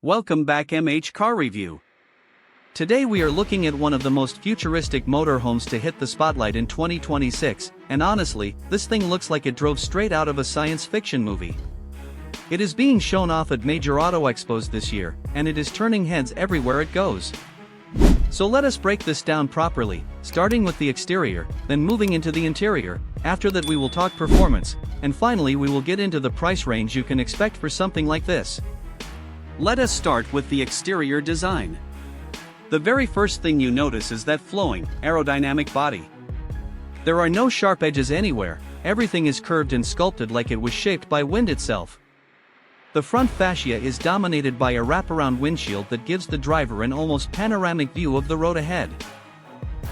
Welcome back MH Car Review. Today we are looking at one of the most futuristic motorhomes to hit the spotlight in 2026, and honestly, this thing looks like it drove straight out of a science fiction movie. It is being shown off at major auto expos this year, and it is turning heads everywhere it goes. So let us break this down properly, starting with the exterior, then moving into the interior. After that we will talk performance, and finally we will get into the price range you can expect for something like this. Let us start with the exterior design. The very first thing you notice is that flowing, aerodynamic body. There are no sharp edges anywhere, everything is curved and sculpted like it was shaped by wind itself. The front fascia is dominated by a wraparound windshield that gives the driver an almost panoramic view of the road ahead.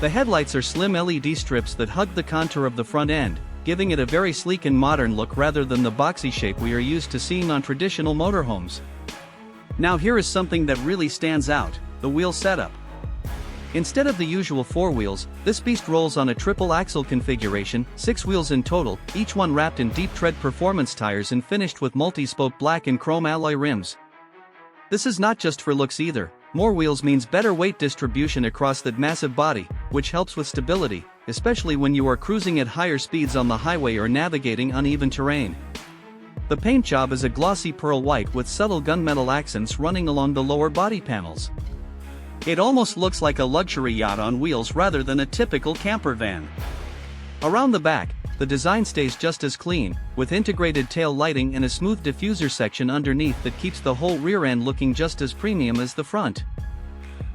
The headlights are slim LED strips that hug the contour of the front end, giving it a very sleek and modern look rather than the boxy shape we are used to seeing on traditional motorhomes. Now here is something that really stands out, the wheel setup. Instead of the usual 4 wheels, this beast rolls on a triple axle configuration, 6 wheels in total, each one wrapped in deep tread performance tires and finished with multi-spoke black and chrome alloy rims. This is not just for looks either, more wheels means better weight distribution across that massive body, which helps with stability, especially when you are cruising at higher speeds on the highway or navigating uneven terrain. The paint job is a glossy pearl white with subtle gunmetal accents running along the lower body panels. It almost looks like a luxury yacht on wheels rather than a typical camper van. Around the back, the design stays just as clean, with integrated tail lighting and a smooth diffuser section underneath that keeps the whole rear end looking just as premium as the front.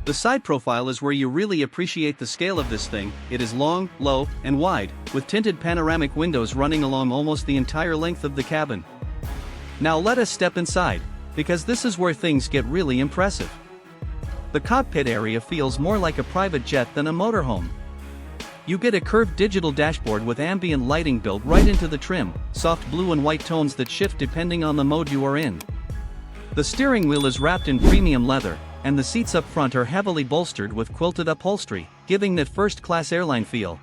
The side profile is where you really appreciate the scale of this thing. It is long, low, and wide, with tinted panoramic windows running along almost the entire length of the cabin. Now let us step inside, because this is where things get really impressive. The cockpit area feels more like a private jet than a motorhome. You get a curved digital dashboard with ambient lighting built right into the trim, soft blue and white tones that shift depending on the mode you are in. The steering wheel is wrapped in premium leather, and the seats up front are heavily bolstered with quilted upholstery, giving that first-class airline feel.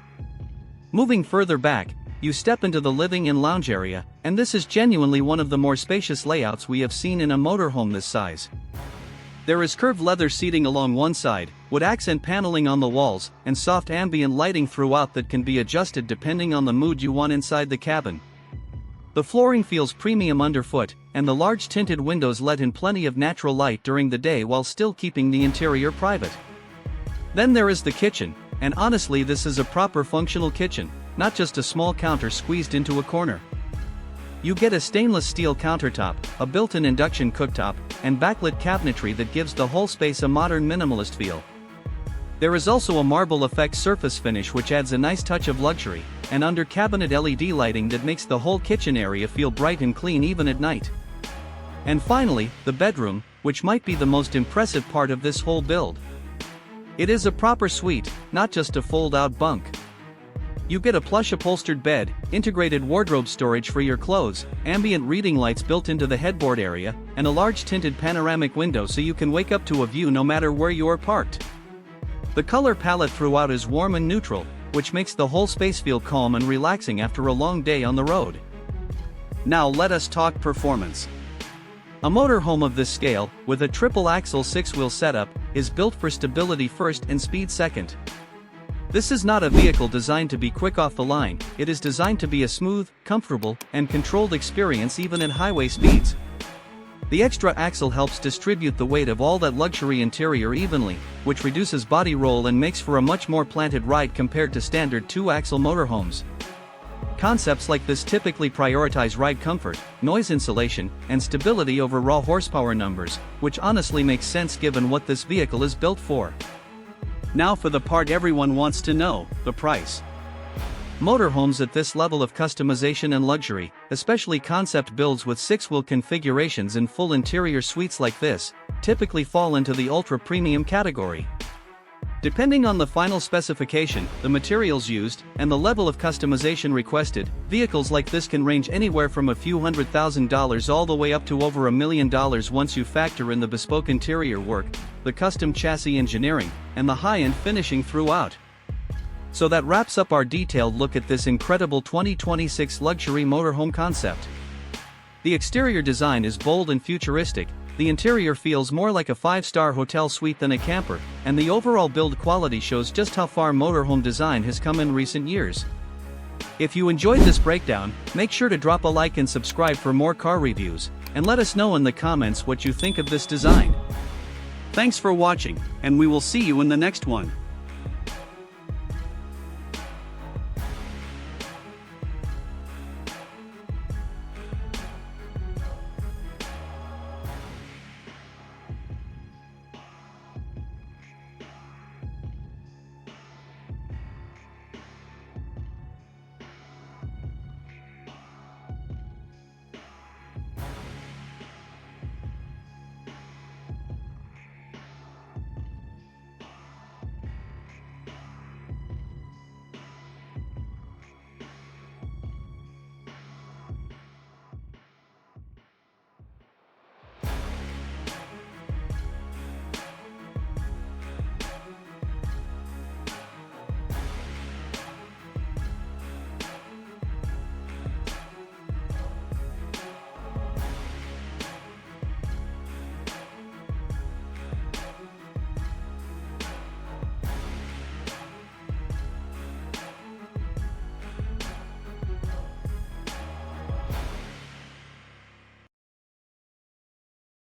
Moving further back, you step into the living and lounge area, and this is genuinely one of the more spacious layouts we have seen in a motorhome this size. There is curved leather seating along one side, wood accent paneling on the walls, and soft ambient lighting throughout that can be adjusted depending on the mood you want inside the cabin. The flooring feels premium underfoot, and the large tinted windows let in plenty of natural light during the day while still keeping the interior private. Then there is the kitchen, and honestly this is a proper functional kitchen, not just a small counter squeezed into a corner. You get a stainless steel countertop, a built-in induction cooktop, and backlit cabinetry that gives the whole space a modern minimalist feel. There is also a marble effect surface finish which adds a nice touch of luxury, and under cabinet LED lighting that makes the whole kitchen area feel bright and clean even at night. And finally, the bedroom, which might be the most impressive part of this whole build. It is a proper suite, not just a fold-out bunk. You get a plush upholstered bed, integrated wardrobe storage for your clothes, ambient reading lights built into the headboard area, and a large tinted panoramic window so you can wake up to a view no matter where you are parked. The color palette throughout is warm and neutral, which makes the whole space feel calm and relaxing after a long day on the road. Now let us talk performance. A motorhome of this scale, with a triple-axle 6-wheel setup, is built for stability first and speed second. This is not a vehicle designed to be quick off the line, it is designed to be a smooth, comfortable, and controlled experience even at highway speeds. The extra axle helps distribute the weight of all that luxury interior evenly, which reduces body roll and makes for a much more planted ride compared to standard 2-axle motorhomes. Concepts like this typically prioritize ride comfort, noise insulation, and stability over raw horsepower numbers, which honestly makes sense given what this vehicle is built for. Now for the part everyone wants to know, the price. Motorhomes at this level of customization and luxury, especially concept builds with 6-wheel configurations and full interior suites like this, typically fall into the ultra-premium category. Depending on the final specification, the materials used, and the level of customization requested, vehicles like this can range anywhere from a few $100,000 all the way up to over $1 million once you factor in the bespoke interior work, the custom chassis engineering, and the high-end finishing throughout. So that wraps up our detailed look at this incredible 2026 luxury motorhome concept. The exterior design is bold and futuristic, the interior feels more like a 5-star hotel suite than a camper, and the overall build quality shows just how far motorhome design has come in recent years. If you enjoyed this breakdown, make sure to drop a like and subscribe for more car reviews, and let us know in the comments what you think of this design. Thanks for watching, and we will see you in the next one.